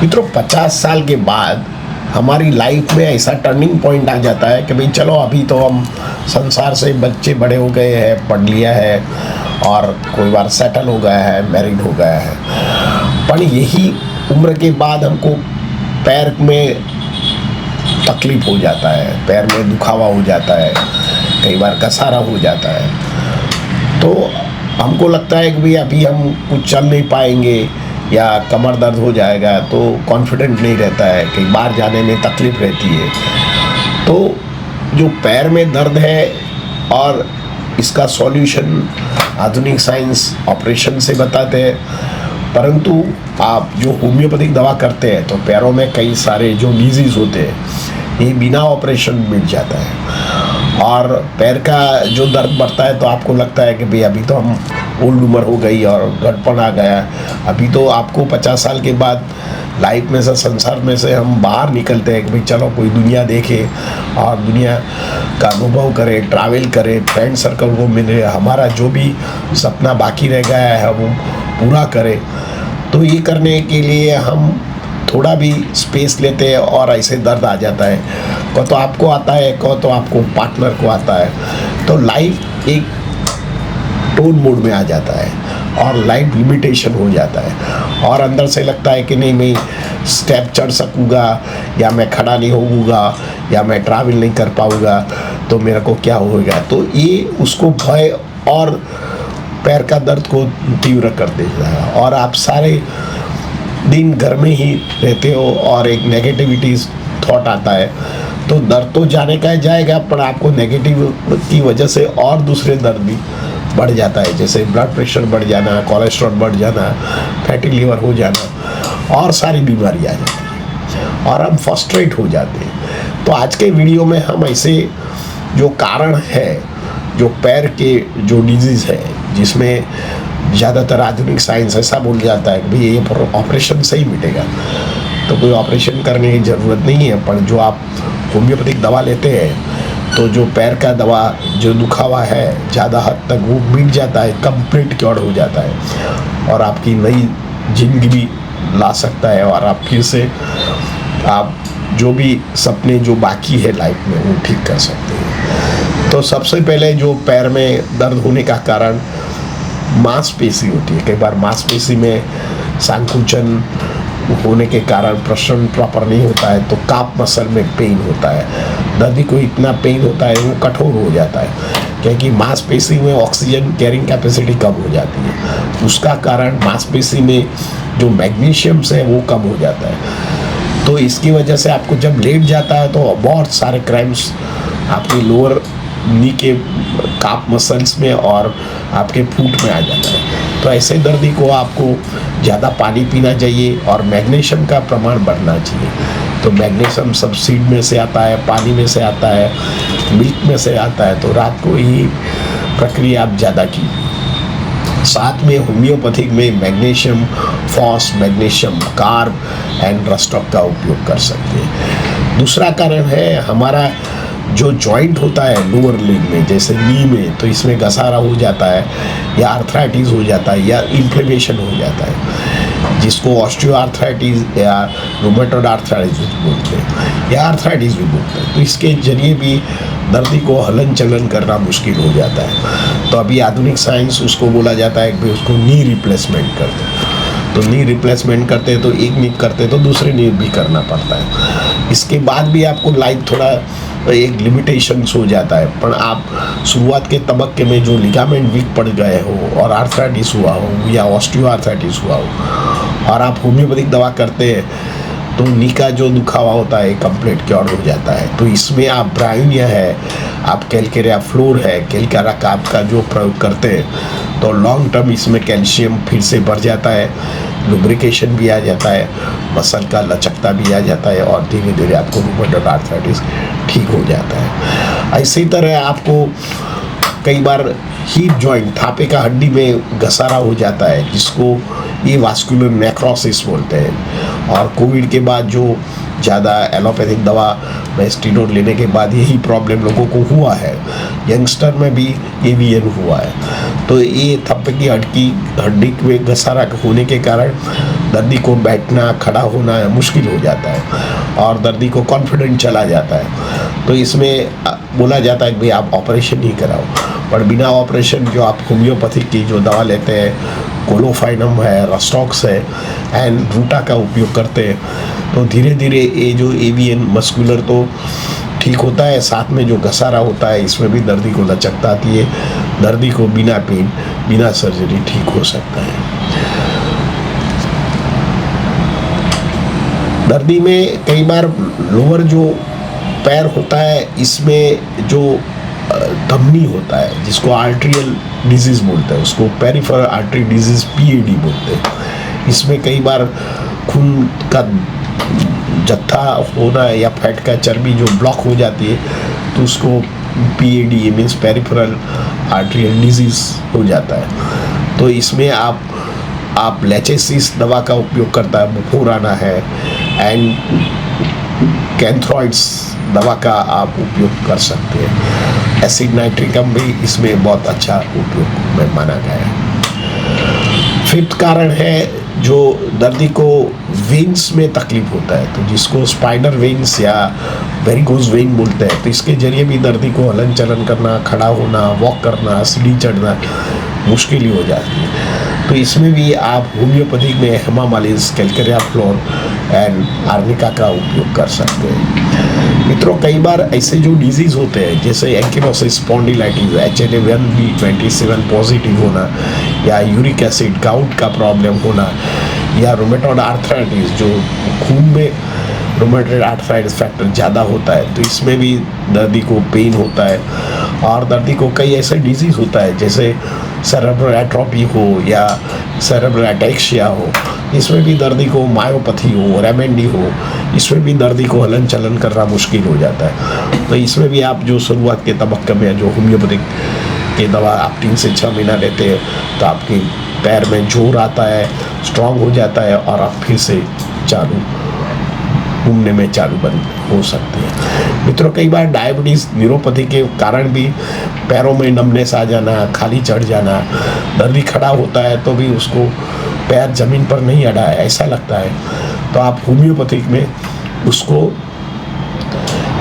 मित्रों 50 साल के बाद हमारी लाइफ में ऐसा टर्निंग पॉइंट आ जाता है कि भाई चलो अभी तो हम संसार से बच्चे बड़े हो गए हैं, पढ़ लिया है और कोई बार सेटल हो गया है, मैरिड हो गया है। पर यही उम्र के बाद हमको पैर में तकलीफ हो जाता है, पैर में दुखावा हो जाता है, कई बार कसारा हो जाता है। तो हमको लगता है कि भाई अभी हम कुछ चल नहीं पाएंगे या कमर दर्द हो जाएगा, तो कॉन्फिडेंट नहीं रहता है, कई बार जाने में तकलीफ रहती है। तो जो पैर में दर्द है और इसका सॉल्यूशन आधुनिक साइंस ऑपरेशन से बताते हैं, परंतु आप जो होम्योपैथिक दवा करते हैं तो पैरों में कई सारे जो डिजीज़ होते हैं ये बिना ऑपरेशन मिट जाता है। और पैर का जो दर्द बढ़ता है तो आपको लगता है कि भाई अभी तो हम ओल्ड उम्र हो गई और गड़पन आ गया, अभी तो आपको 50 साल के बाद लाइफ में से, संसार में से हम बाहर निकलते हैं कि भाई चलो कोई दुनिया देखे और दुनिया का अनुभव करें, ट्रैवल करें, फ्रेंड सर्कल को मिले, हमारा जो भी सपना बाकी रह गया है वो पूरा करें। तो ये करने के लिए हम थोड़ा भी स्पेस लेते हैं और ऐसे दर्द आ जाता है, को तो आपको आता है, को तो आपको पार्टनर को आता है। तो लाइफ एक टोन मोड में आ जाता है और लाइफ लिमिटेशन हो जाता है और अंदर से लगता है कि नहीं मैं स्टेप चढ़ सकूँगा या मैं खड़ा नहीं होऊंगा या मैं ट्रैवल नहीं कर पाऊँगा तो मेरे को क्या होगा। तो ये उसको भय और पैर का दर्द को तीव्र कर देता है और आप सारे दिन घर में ही रहते हो और एक नेगेटिविटी थॉट आता है। तो दर्द तो जाने का जाएगा, पर आपको नेगेटिव की वजह से और दूसरे दर्द भी बढ़ जाता है, जैसे ब्लड प्रेशर बढ़ जाना, कोलेस्ट्रॉल बढ़ जाना, फैटी लीवर हो जाना और सारी बीमारी आ जाती है और हम फ्रस्ट्रेट हो जाते हैं। तो आज के वीडियो में हम ऐसे जो कारण है, जो पैर के जो डिजीज़ है, जिसमें ज़्यादातर आधुनिक साइंस ऐसा बोल जाता है कि भाई ये ऑपरेशन से ही मिटेगा, तो कोई ऑपरेशन करने की ज़रूरत नहीं है। पर जो आप होम्योपैथिक दवा लेते हैं तो जो पैर का दवा जो दुखावा है ज़्यादा हद तक वो मिट जाता है, कंप्लीट क्योर हो जाता है और आपकी नई जिंदगी भी ला सकता है और आप फिर से आप जो भी सपने जो बाकी है लाइफ में वो ठीक कर सकते हैं। तो सबसे पहले जो पैर में दर्द होने का कारण मांसपेशी होती है। कई बार मांसपेशी में संकुचन होने के कारण प्रश्न प्रॉपर नहीं होता है तो काफ मसल में पेन होता है। दर्दी को इतना पेन होता है वो कठोर हो जाता है क्योंकि मांसपेशी में ऑक्सीजन कैरिंग कैपेसिटी कम हो जाती है। उसका कारण मांसपेशी में जो मैग्नीशियम है वो कम हो जाता है। तो इसकी वजह से आपको जब लेट जाता है तो बहुत सारे क्रैम्प्स आपके लोअर नी के काफ मसल्स में और आपके फुट में आ जाता है। तो ऐसे दर्दी को आपको ज़्यादा पानी पीना चाहिए और मैग्नीशियम का प्रमाण बढ़ना चाहिए। तो मैग्नीशियम सब सीड में से आता है, पानी में से आता है, मिल्क में से आता है। तो रात को ही प्रक्रिया आप ज़्यादा कीजिए। साथ में होम्योपैथिक में magnesium phos, magnesium carb and rhus tox का उपयोग कर सकते हैं। दूसरा कारण है हमारा जो जॉइंट होता है लोअर लेग में, जैसे नी में, तो इसमें घसारा हो जाता है या आर्थराइटिस हो जाता है या इन्फ्लेमेशन हो जाता है, जिसको ऑस्टियोआर्थराइटिस या रूमेटॉइड आर्थराइटिस बोलते हैं या आर्थराइटिस भी बोलते हैं। तो इसके जरिए भी दर्दी को हलन चलन करना मुश्किल हो जाता है। तो अभी आधुनिक साइंस उसको बोला जाता है कि उसको नी रिप्लेसमेंट करते हैं। तो नी रिप्लेसमेंट करते तो एक नी करते तो दूसरे नी भी करना पड़ता है। इसके बाद भी आपको लाइफ थोड़ा एक लिमिटेशंस हो जाता है, पर आप शुरुआत के तबक्के में जो लिगामेंट वीक पड़ गए हो और आर्थराइटिस हुआ हो या ऑस्टियोआर्थराइटिस हुआ हो और आप होम्योपैथिक दवा करते हैं तो नी का जो दुखावा होता है कंप्लीट क्योर हो जाता है। तो इसमें आप ब्रायोनिया है, आप कैल्केरिया फ्लोर है, कैल्केरिया काप का जो प्रयोग करते हैं तो लॉन्ग टर्म इसमें कैल्शियम फिर से बढ़ जाता है, लुब्रिकेशन भी आ जाता है, मसल का लचकता भी आ जाता है और धीरे धीरे आपको रूमेटॉइड आर्थराइटिस ठीक हो जाता है। इसी तरह आपको कई बार हीप जॉइंट, थापे का हड्डी में घसारा हो जाता है, जिसको ये वास्कुलर नेक्रोसिस बोलते हैं। और कोविड के बाद जो ज़्यादा एलोपैथिक दवा में स्टीरॉयड लेने के बाद यही प्रॉब्लम लोगों को हुआ है। यंगस्टर में भी AVN हुआ है। तो ये थप्पे की हड्डी में घसारा होने के कारण दर्दी को बैठना खड़ा होना मुश्किल हो जाता है और दर्दी को कॉन्फिडेंट चला जाता है। तो इसमें बोला जाता है कि भाई आप ऑपरेशन ही कराओ, पर बिना ऑपरेशन जो आप होम्योपैथिक की जो दवा लेते हैं, कोलोफाइनम है, रस्टॉक्स है एंड रूटा का उपयोग करते हैं, तो धीरे धीरे ये जो AVN मस्कुलर तो ठीक होता है, साथ में जो घसारा होता है इसमें भी दर्दी को लचकता आती है। दर्दी को बिना पेन बिना सर्जरी ठीक हो सकता है। दर्दी में कई बार लोअर जो पैर होता है इसमें जो धमनी होता है जिसको आर्टरियल डिजीज बोलते हैं, उसको पेरिफेरल आर्टरी डिजीज PAD बोलते हैं। इसमें कई बार खून का जत्था होना या फैट का चर्बी जो ब्लॉक हो जाती है तो उसको PAD means peripheral arterial disease हो जाता है। तो इसमें आप लेचेसिस दवा का उपयोग करता है, बुफोराना है एंड कैंथ्रॉइड्स दवा का आप उपयोग कर सकते हैं। एसिड नाइट्रिकम भी इसमें बहुत अच्छा उपयोग में माना गया है। फिफ्थ कारण है जो दर्दी को वेन्स में तकलीफ होता है, तो जिसको स्पाइडर वेन्स या वेरिकोज वेन बोलते हैं, तो इसके जरिए भी दर्दी को हलन चलन करना, खड़ा होना, वॉक करना, सीढ़ी चढ़ना मुश्किल ही हो जाती है। तो इसमें भी आप होम्योपैथिक में हेमा मालिश, कैलकेरिया फ्लोर एंड आर्निका का उपयोग कर सकते हैं। मित्रों, कई बार ऐसे जो डिजीज़ होते हैं जैसे एंकिलोसिस स्पॉन्डिलाइटिस, HLA-1B27 पॉजिटिव होना या यूरिक एसिड गाउट का प्रॉब्लम होना या रोमेटॉइड आर्थराइटिस जो खून में रोमेटॉइड आर्थराइटिस फैक्टर ज़्यादा होता है, तो इसमें भी दर्दी को पेन होता है। और दर्दी को कई ऐसे डिजीज़ होता है जैसे सेरेब्रल एट्रोफी हो या सेरेब्रल एटेक्सिया हो, इसमें भी दर्दी को मायोपैथी हो, रेमेंडी हो, इसमें भी दर्दी को हलन चलन करना मुश्किल हो जाता है। तो इसमें भी आप जो शुरुआत के तबक्के में जो होम्योपैथिक की दवा आप 3 से 6 महीना लेते हैं तो आपके पैर में जोर आता है, स्ट्रांग हो जाता है और आप फिर से घूमने में चालू बंद हो सकते हैं। मित्रों, कई बार डायबिटीज़ न्यूरोपैथी के कारण भी पैरों में नमनेस आ जाना, खाली चढ़ जाना, दर्दी खड़ा होता है तो भी उसको पैर जमीन पर नहीं अड़ा है ऐसा लगता है, तो आप होम्योपैथिक में उसको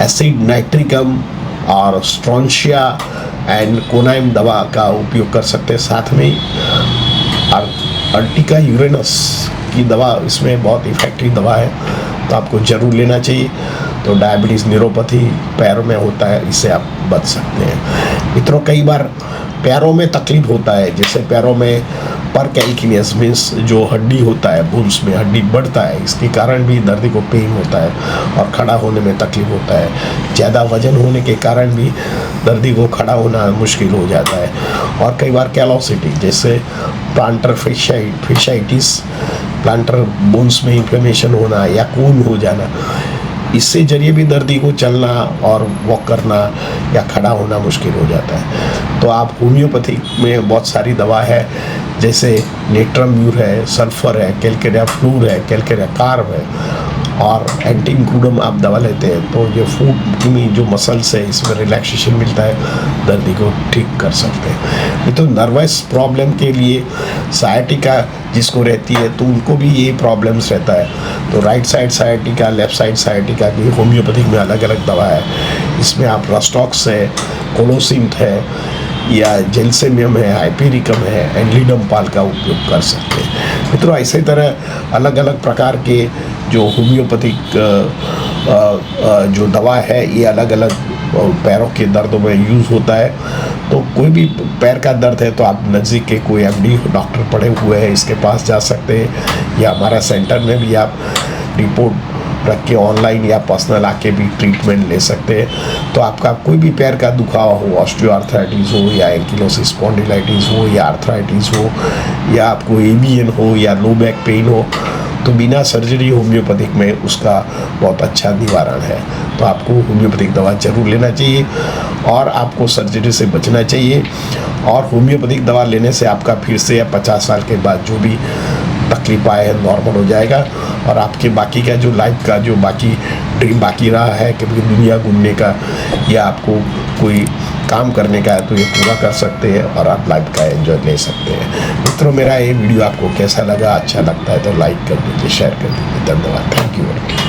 एसिड नाइट्रिकम और स्ट्रॉन्शिया एंड कोनाइम दवा का उपयोग कर सकते हैं। साथ में अर्टिका यूरेनस की दवा इसमें बहुत इफेक्टिव दवा है, तो आपको ज़रूर लेना चाहिए। तो डायबिटीज़ न्यूरोपैथी पैरों में होता है, इससे आप बच सकते हैं। मित्रों, कई बार पैरों में तकलीफ होता है, जैसे पैरों में पर कैल्किनियस मीन्स जो हड्डी होता है, बोन्स में हड्डी बढ़ता है, इसके कारण भी दर्दी को पेन होता है और खड़ा होने में तकलीफ होता है। ज़्यादा वजन होने के कारण भी दर्दी को खड़ा होना मुश्किल हो जाता है। और कई बार कैलोसिटी जैसे प्लांटर फेशाइटिस, प्लांटर बोन्स में इन्फ्लेमेशन होना या खून हो जाना, इससे जरिए भी दर्दी को चलना और वॉक करना या खड़ा होना मुश्किल हो जाता है। तो आप होम्योपैथिक में बहुत सारी दवा है जैसे नेट्रम्यूर है, सल्फर है, कैलकेरिया फ्लूर है, कैलकेरिया कार्ब है और एंटीइंक्लूडम आप दवा लेते हैं तो ये फूट में जो मसल्स है इसमें रिलैक्सेशन मिलता है, दर्दी को ठीक कर सकते हैं। ये तो नर्वस प्रॉब्लम के लिए साइटिका जिसको रहती है तो उनको भी ये प्रॉब्लम्स रहता है, तो right side sciatica, left side sciatica की होम्योपैथिक में अलग अलग दवा है। इसमें आप रस्टॉक्स है, कोलोसिंट है या जेल्सेमियम है, हाइपेरिकम है, एंडलिडमपाल का उपयोग कर सकते हैं। मित्रों, इसी तरह अलग अलग प्रकार के जो होम्योपैथिक जो दवा है ये अलग अलग पैरों के दर्दों में यूज़ होता है। तो कोई भी पैर का दर्द है तो आप नज़दीक के कोई MD डॉक्टर पढ़े हुए हैं इसके पास जा सकते हैं, या हमारा सेंटर में भी आप रिपोर्ट रख के ऑनलाइन या पर्सनल आके भी ट्रीटमेंट ले सकते हैं। तो आपका कोई भी पैर का दुखावा हो, ऑस्टियोआर्थराइटिस हो या एंकिलोसिस स्पॉन्डिलाइटिस हो या आर्थराइटिस हो या आपको AVN हो या लो बैक पेन हो, तो बिना सर्जरी होम्योपैथिक में उसका बहुत अच्छा निवारण है। तो आपको होम्योपैथिक दवा जरूर लेना चाहिए और आपको सर्जरी से बचना चाहिए। और होम्योपैथिक दवा लेने से आपका फिर से 50 साल के बाद जो भी तकलीफ आए है नॉर्मल हो जाएगा और आपके बाकी का जो लाइफ का जो बाकी ड्रीम बाकी रहा है कि दुनिया घूमने का या आपको कोई काम करने का है तो ये पूरा कर सकते हैं और आप लाइफ का एंजॉय ले सकते हैं। मित्रों, मेरा ये वीडियो आपको कैसा लगा? अच्छा लगता है तो लाइक कर दीजिए, शेयर कर दीजिए। धन्यवाद। Thank you.